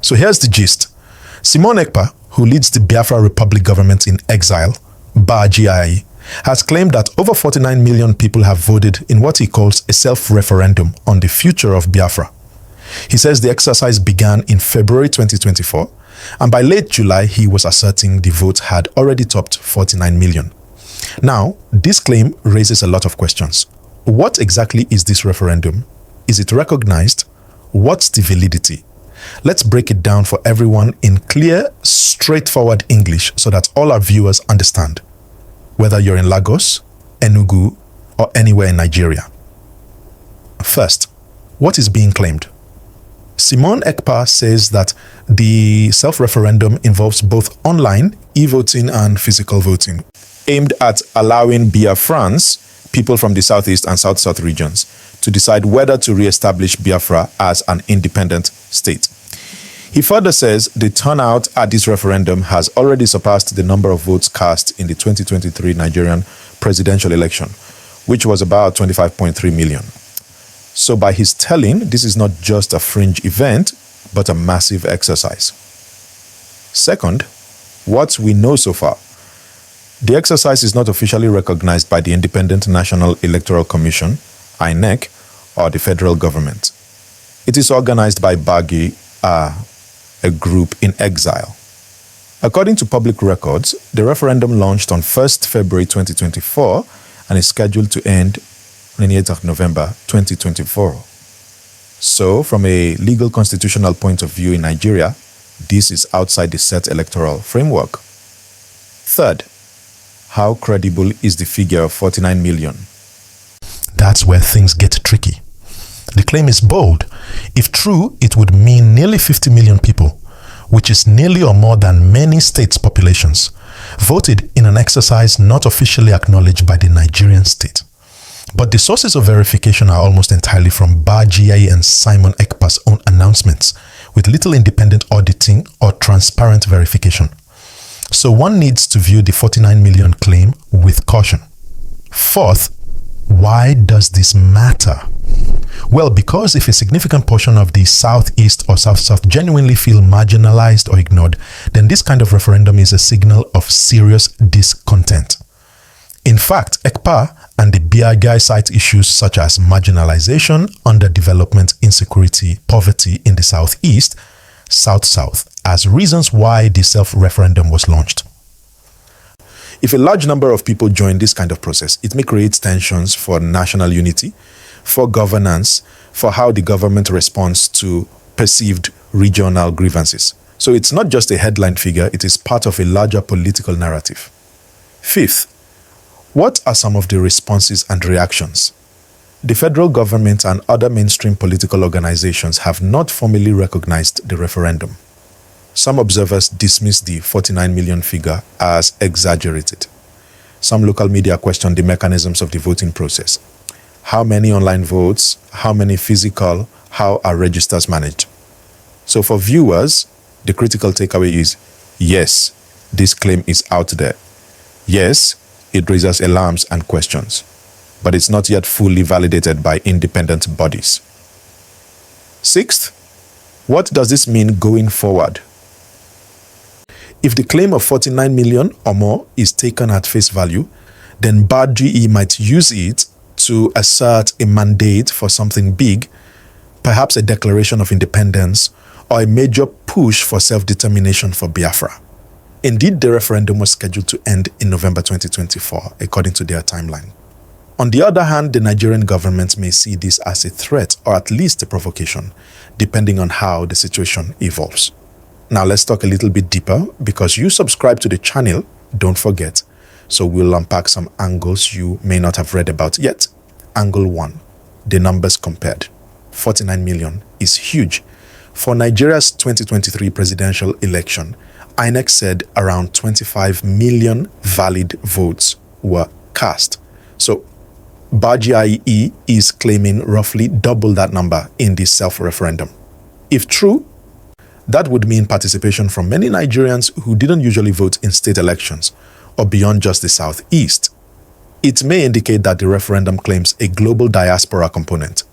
So here's the gist. Simon Ekpa, who leads the Biafra Republic Government in Exile, BRGIE, has claimed that over 49 million people have voted in what he calls a self-referendum on the future of Biafra. He says the exercise began in February 2024, and by late July, he was asserting the vote had already topped 49 million. Now, this claim raises a lot of questions. What exactly is this referendum? Is it recognized? What's the validity? Let's break it down for everyone in clear, straightforward English so that all our viewers understand, whether you're in Lagos, Enugu, or anywhere in Nigeria. First, what is being claimed? Simon Ekpa says that the self-referendum involves both online, e-voting, and physical voting, aimed at allowing Biafrans, people from the southeast and south-south regions, to decide whether to re-establish Biafra as an independent state. He further says the turnout at this referendum has already surpassed the number of votes cast in the 2023 Nigerian presidential election, which was about 25.3 million. So by his telling, this is not just a fringe event, but a massive exercise. Second, what we know so far. The exercise is not officially recognized by the Independent National Electoral Commission, INEC, or the federal government. It is organized by BRGIE, a group in exile. According to public records, the referendum launched on 1st February 2024 and is scheduled to end on 28th of November 2024. So, from a legal constitutional point of view in Nigeria, this is outside the set electoral framework. Third, how credible is the figure of 49 million? That's where things get tricky. The claim is bold. If true, it would mean nearly 50 million people, which is nearly or more than many states' populations, voted in an exercise not officially acknowledged by the Nigerian state. But the sources of verification are almost entirely from BRGIE and Simon Ekpa's own announcements, with little independent auditing or transparent verification. So one needs to view the 49 million claim with caution. Fourth, why does this matter? Well, because if a significant portion of the Southeast or South-South genuinely feel marginalized or ignored, then this kind of referendum is a signal of serious discontent. In fact, Ekpa and the BRGIE cite issues such as marginalization, underdevelopment, insecurity, poverty in the Southeast, South-South as reasons why the self-referendum was launched. If a large number of people join this kind of process, it may create tensions for national unity, for governance, for how the government responds to perceived regional grievances. So it's not just a headline figure, it is part of a larger political narrative. Fifth, what are some of the responses and reactions? The federal government and other mainstream political organizations have not formally recognized the referendum. Some observers dismiss the 49 million figure as exaggerated. Some local media question the mechanisms of the voting process. How many online votes? How many physical? How are registers managed? So for viewers, the critical takeaway is, yes, this claim is out there. Yes, it raises alarms and questions, but it's not yet fully validated by independent bodies. Sixth, what does this mean going forward? If the claim of 49 million or more is taken at face value, then BRGIE might use it to assert a mandate for something big, perhaps a declaration of independence or a major push for self-determination for Biafra. Indeed, the referendum was scheduled to end in November 2024, according to their timeline. On the other hand, the Nigerian government may see this as a threat or at least a provocation, depending on how the situation evolves. Now let's talk a little bit deeper, because you subscribe to the channel, don't forget. So we'll unpack some angles you may not have read about yet. Angle 1, the numbers compared. 49 million is huge. For Nigeria's 2023 presidential election, INEC said around 25 million valid votes were cast. So BRGIE is claiming roughly double that number in this self-referendum. If true, that would mean participation from many Nigerians who didn't usually vote in state elections or beyond just the Southeast. It may indicate that the referendum claims a global diaspora component,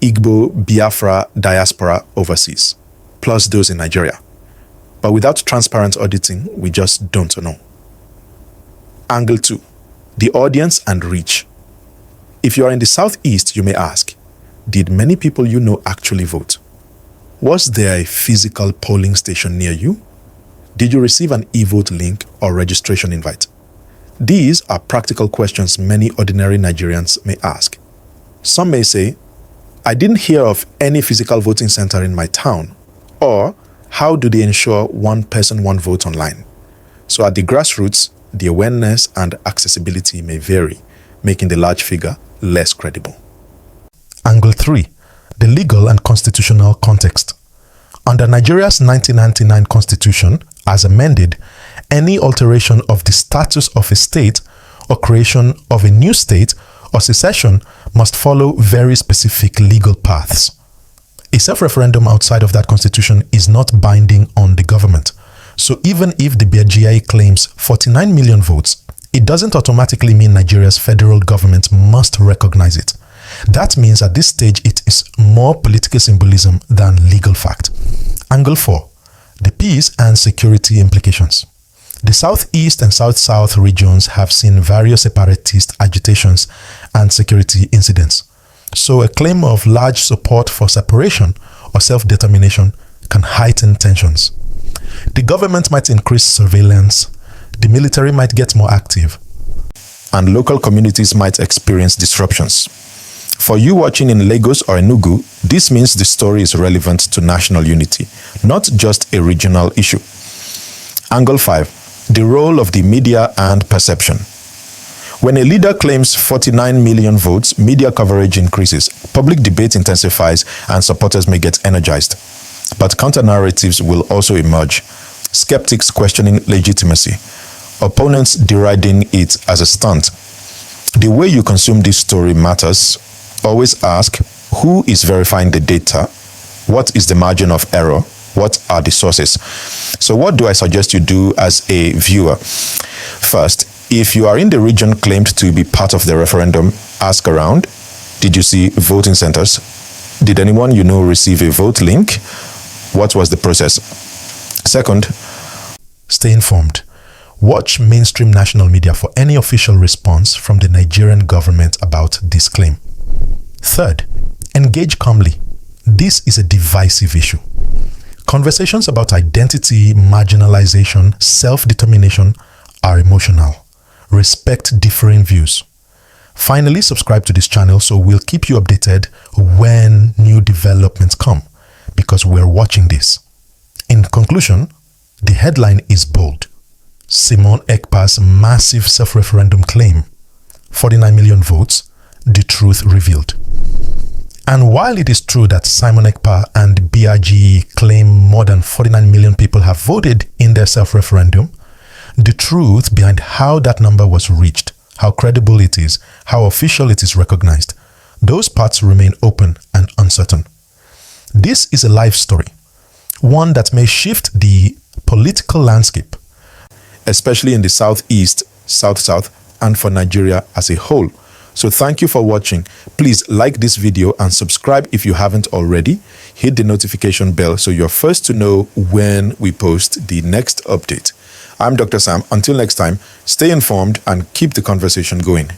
Igbo Biafra diaspora overseas, plus those in Nigeria. But without transparent auditing, we just don't know. Angle 2. The audience and reach. If you are in the Southeast, you may ask, did many people you know actually vote? Was there a physical polling station near you? Did you receive an e-vote link or registration invite? These are practical questions many ordinary Nigerians may ask. Some may say, I didn't hear of any physical voting center in my town, or how do they ensure one person, one vote online? So at the grassroots, the awareness and accessibility may vary, making the large figure less credible. Angle 3. The legal and constitutional context. Under Nigeria's 1999 constitution, as amended, any alteration of the status of a state or creation of a new state or secession must follow very specific legal paths. A self-referendum outside of that constitution is not binding on the government. So even if the BRGIE claims 49 million votes, it doesn't automatically mean Nigeria's federal government must recognize it. That means at this stage it is more political symbolism than legal fact. Angle 4. The peace and security implications. The Southeast and South-South regions have seen various separatist agitations and security incidents. So a claim of large support for separation or self-determination can heighten tensions. The government might increase surveillance, the military might get more active, and local communities might experience disruptions. For you watching in Lagos or Enugu, this means the story is relevant to national unity, not just a regional issue. Angle 5. The role of the media and perception. When a leader claims 49 million votes, media coverage increases, public debate intensifies, and supporters may get energized. But counter-narratives will also emerge. Skeptics questioning legitimacy, opponents deriding it as a stunt. The way you consume this story matters. Always ask, who is verifying the data? What is the margin of error? What are the sources? So what do I suggest you do as a viewer? First, if you are in the region claimed to be part of the referendum, ask around. Did you see voting centers? Did anyone you know receive a vote link? What was the process? Second, stay informed. Watch mainstream national media for any official response from the Nigerian government about this claim. Third, engage calmly. This is a divisive issue. Conversations about identity, marginalization, self-determination are emotional. Respect differing views. Finally, subscribe to this channel so we'll keep you updated when new developments come, because we're watching this. In conclusion, the headline is bold. Simon Ekpa's massive self-referendum claim, 49 million votes, the truth revealed. And while it is true that Simon Ekpa and BRGIE claim more than 49 million people have voted in their self-referendum, the truth behind how that number was reached, how credible it is, how official it is recognized, those parts remain open and uncertain. This is a life story, one that may shift the political landscape, especially in the Southeast, South-South, and for Nigeria as a whole. So thank you for watching. Please like this video and subscribe if you haven't already. Hit the notification bell so you're first to know when we post the next update. I'm Dr. Sam. Until next time, stay informed and keep the conversation going.